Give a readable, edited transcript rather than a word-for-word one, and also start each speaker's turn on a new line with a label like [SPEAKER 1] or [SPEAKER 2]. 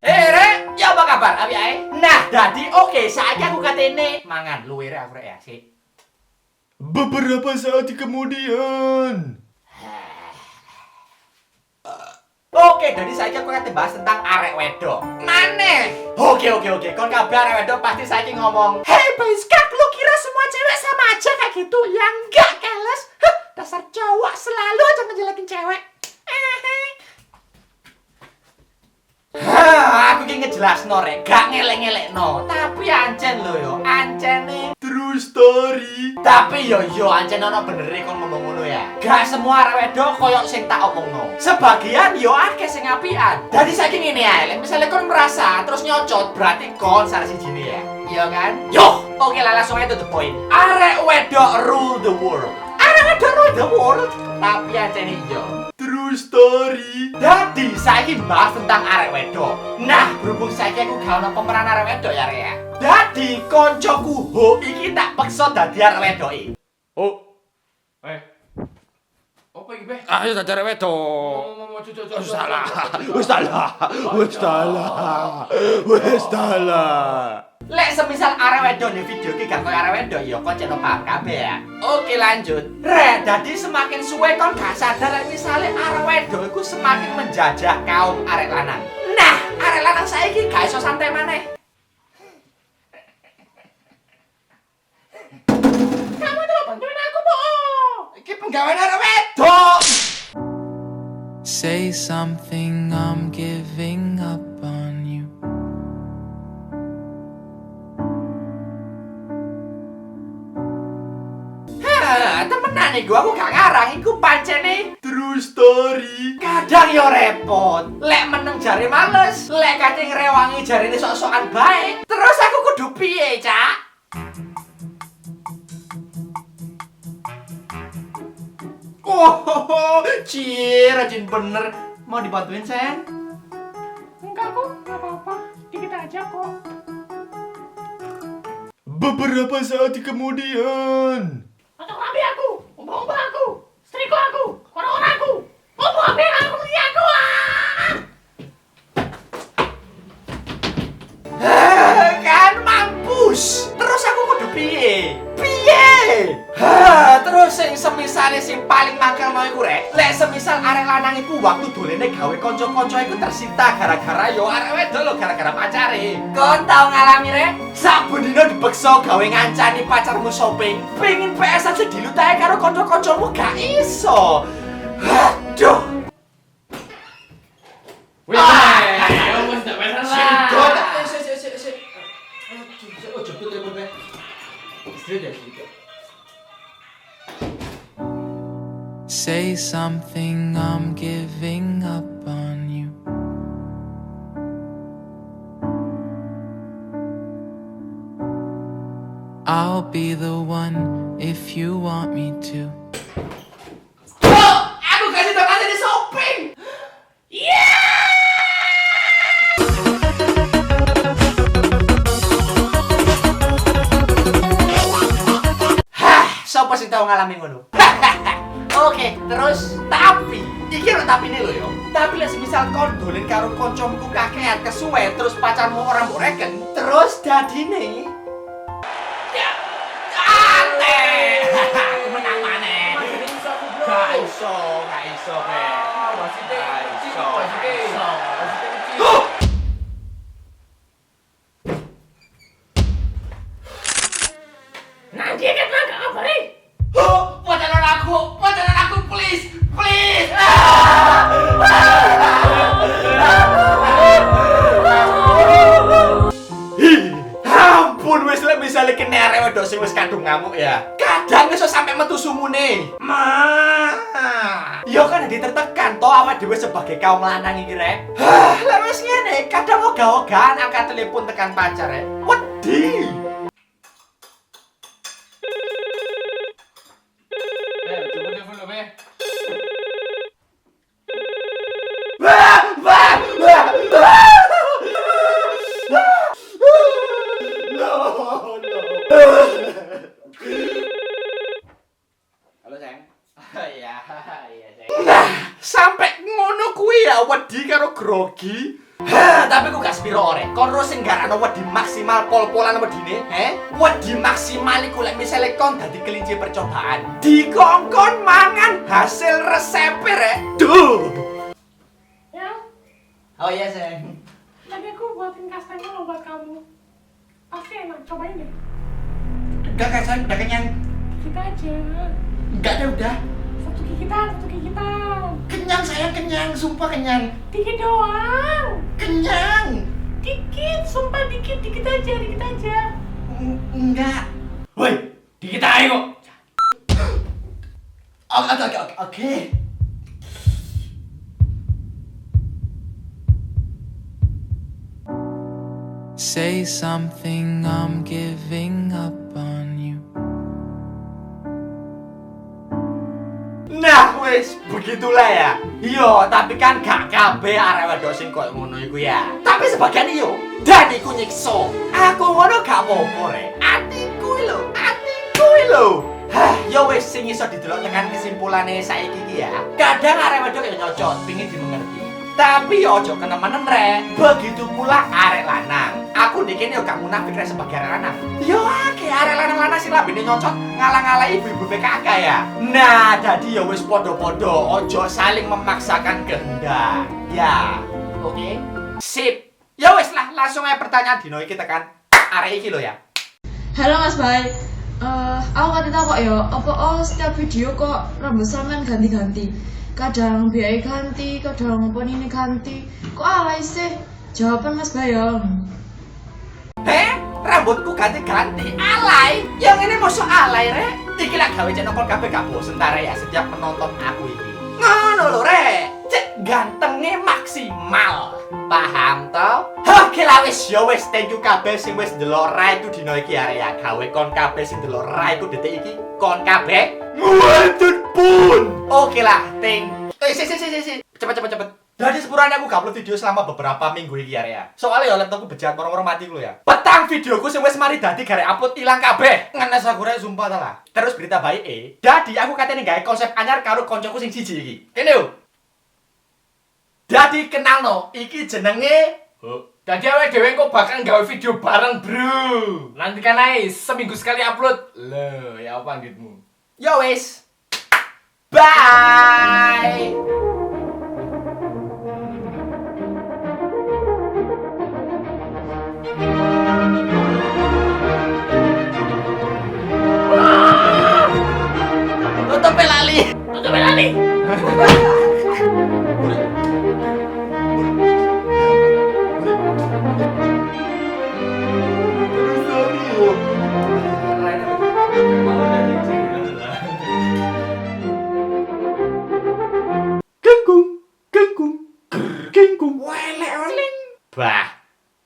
[SPEAKER 1] Rek, ya apa kabar? Abi ae. Nah, dadi oke, saiki aku katene mangan luwe rek aku rek ya, sik.
[SPEAKER 2] Beberapa saat kemudian.
[SPEAKER 1] Oke, jadi saiki aku kate bahas tentang arek wedok. Maneh. Oke. Kon kabeh arek wedok pasti saiki ngomong, "Hei, Baiskak, lu kira semua cewek sama aja kayak gitu?" Ya enggak, keles. Dasar cowok selalu aja ngejelekin cewek. Aku ki ngejelasno rek, gak ngelek-ngelekno. Tapi ancen lho yo, ancene
[SPEAKER 2] True story.
[SPEAKER 1] tapi yo ancen ono benere kon ngomong ngono ya. Gak semua arek wedok koyo sing tak omongno. Sebagian yo akeh sing apian. Dadi saiki ngene ae, misale kon merasa terus nyocot, berarti kon salah sijine ya. Iya kan? Yo, oke lah langsung aja to the point. Arek wedok rule the world. Arek wedok rule the world. Tapi ancen yo
[SPEAKER 2] True story.
[SPEAKER 1] Dadi saiki bahas tentang arek wedok. Nah, berhubung saiki aku gak ono pemeran arek wedok ya, Rek ya. Dadi koncoku Ho iki tak peksa dadi arek wedoke.
[SPEAKER 2] Oh. Apa iki, Beh?
[SPEAKER 3] Ayo dadi arek wedok.
[SPEAKER 2] Wes salah.
[SPEAKER 1] Lek semisal arek wedok ning video iki gak koyo arek wedok ya kon cek paham kabeh ya. Oke, lanjut. Rek, dadi semakin suwe kon gak sadar lek misale arek wedok iku semakin menjajah kaum arek lanang. Nah, arek lanang saiki gak iso santai maneh. Kamu tuh bantuin aku, Po. Iki penggawean arek wedok.
[SPEAKER 4] Say something, I'm giving up on you.
[SPEAKER 1] Temenan nih aku gak ngarang, iku pancene
[SPEAKER 2] True story.
[SPEAKER 1] kadang yo repot. Lek meneng jare males, lek kate ngrewangi jarine sok-sokan bae. Terus aku kudu piye, Cak? Oh, rajin bener. Mau dibantuin, Sen? Enggak kok, enggak apa-apa. Dikit aja kok.
[SPEAKER 2] Beberapa saat kemudian.
[SPEAKER 1] Atau ambil aku, umpah aku, setrika aku, orang-orang aku, ambil aku, beli aku. Kan mampus. Terus aku kudu piye? Terus sing semisale sing paling mangkel mau iku rek. Lek semisal arek lanang iku waktu dolene gawe kanca-kanca iku tersita gara-gara yo arek wedok lho gara-gara pacare. Kon tau ngalami rek? Saben dina dipeksa gawe ngancani pacarmu shopping. Pengen PS aja dilutae karo kanca-kancamu gak iso. Aduh.
[SPEAKER 3] Wis, wis tak pesan lah.
[SPEAKER 1] Sik. Aduh, jebut ya, Beb. Istri ya,
[SPEAKER 4] Say something, I'm giving up on you. I'll be the one if you want me to.
[SPEAKER 1] Aku kasih tau aja di shopping. Siapa sih tahu ngalamin ngono? Oke, terus tapi iki lho tapine lho yo. Tapi lek semisal kon dolen karo kancamu kakean kesuwe terus pacarmu ora mbok reken, terus dadine ya ate. Aku menang maneh. Gak iso, Be.
[SPEAKER 3] Wasite
[SPEAKER 1] iso. Nanti kan gak kabari. Pacaran aku, please. Ampun, wis lek misale kene arek wedok sing wis kadung ngamuk ya. Kadang iso sampe metu sumune. Yo kan ditertekan to awak dhewe sebagai kaum lanang iki rek. Lah wis ngene, kadang ogah-ogahan angkat telepon tekan pacar rek. Wedi.
[SPEAKER 3] Coba telepon lo, Be.
[SPEAKER 1] Wah,
[SPEAKER 2] karo grogi.
[SPEAKER 1] Hah, tapi ku gak sepiro ore. Kon ro sing garano wedi maksimal pol-polan wedine, wedi maksimal iku lek misale kon dadi kelinci percobaan. Dikongkon mangan hasil resepe rek. Duh.
[SPEAKER 5] Ya,
[SPEAKER 1] Oh iya, Seng.
[SPEAKER 5] tadi aku buatin kastengel loh buat kamu. Pasti enak, cobain deh.
[SPEAKER 1] Udah Sayang, udah kenyang.
[SPEAKER 5] Kita aja.
[SPEAKER 1] Enggak ada udah.
[SPEAKER 5] Satu gigitan, satu gigitan.
[SPEAKER 1] Kenyang sayang, kenyang, sumpah kenyang.
[SPEAKER 5] Dikit doang.
[SPEAKER 1] Kenyang.
[SPEAKER 5] Dikit, sumpah dikit, dikit aja, dikit aja.
[SPEAKER 1] Enggak.
[SPEAKER 3] Woi, dikit aja kok.
[SPEAKER 1] Oke.
[SPEAKER 4] Say something, I'm giving up on you.
[SPEAKER 1] Nah, wis begitulah ya. Iya, tapi kan gak kabeh arek wedok sing koyo ngono iku ya. Tapi sebagian iyo, dadiku nyiksa. Aku ngono gak apa-apa rek. Atiku lho. Hah, ya wis sing iso didelok tekan kesimpulane saiki iki ya. Kadang arek wedok yo nyocot, pengin dimengerti. Tapi yo ojo kenemenen rek. Begitu pula arek lanang. Aku dikene yo gak munafik rek sebagai arek lanang. Yo akeh arek lanang-lanang sing lambene nyocot ngalang-alangi ibu-ibu PKK ya. Nah, jadi yo wis podo-podo, ojo saling memaksakan kehendak. Ya, oke. Sip. Ya wis lah, langsung aja pertanyaan dino iki tekan arek iki lho ya.
[SPEAKER 6] Halo Mas Bay, aku kata tahu kok ya, apa setiap video kok rambut sampean ganti-ganti. Kadang biaya ganti, kadang apa ini ganti. Kok alay sih? Jawaban Mas Bay ya.
[SPEAKER 1] Rambutku ganti-ganti, alay. Yang ini masuk alay rek. Iki lak gawe channel kon kabeh gak bosen ta rek ya setiap menonton aku iki. Ngono lho rek. Cek gantengnya maksimal. Paham toh? Oke lah wis yo wis, thank you kabeh sing wis ndelok raiku dino iki arek ya. Gawe kon kabeh sing ndelok raiku detik iki kon kabeh
[SPEAKER 2] Ngawetun pun.
[SPEAKER 1] oke lah, thank. Si. Cepet. Dari sepurane aku gak upload video selama beberapa minggu iki ya. Soalnya ya laptopku bejat moro-moro mati lu ya. Petang videoku sing wis mari dadi garek upload ilang kabeh. Ngenes aku rek sumpah ta lah. Terus berita baik dadi aku katene gawe konsep anyar karo koncoku sing siji iki. Kene yo. Dadi kenalno, iki jenenge
[SPEAKER 3] Tadi awake dhewe kok bakal gawe video bareng, Bro. Nanti kan ae seminggu sekali upload. Loh, ya apa anggitmu?
[SPEAKER 1] yo wis. Bye. Tutup lali.
[SPEAKER 2] Kengkung.
[SPEAKER 1] Welek. Bah.